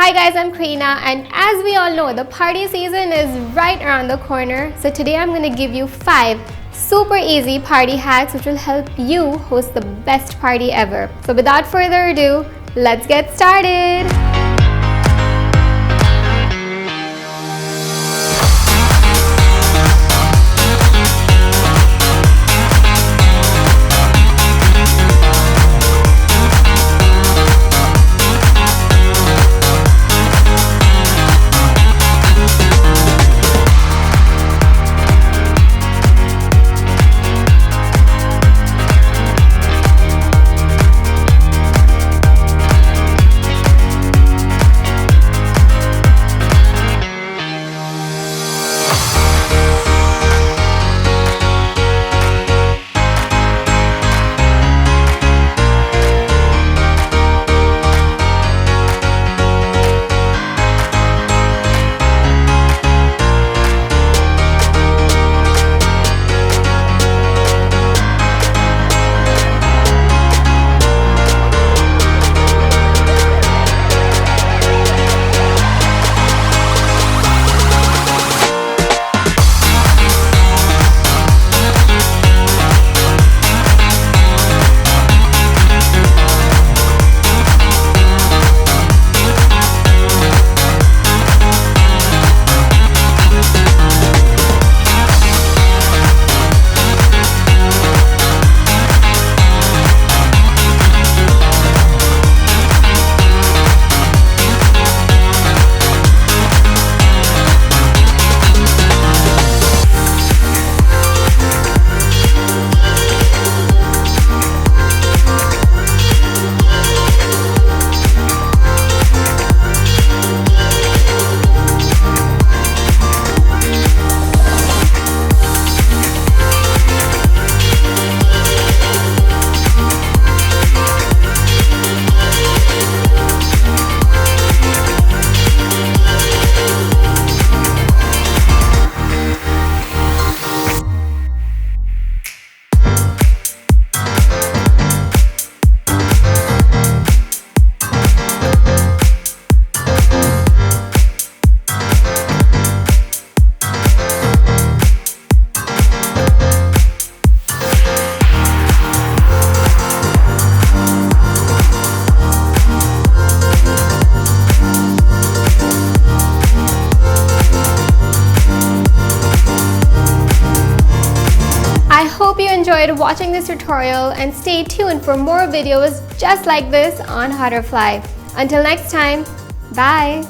Hi guys, I'm Karina, and as we all know, the party season is right around the corner. So today I'm going to give you 5 super easy party hacks which will help you host the best party ever. So without further ado, let's get started. I hope you enjoyed watching this tutorial and stay tuned for more videos just like this on Hauterfly. Until next time, bye!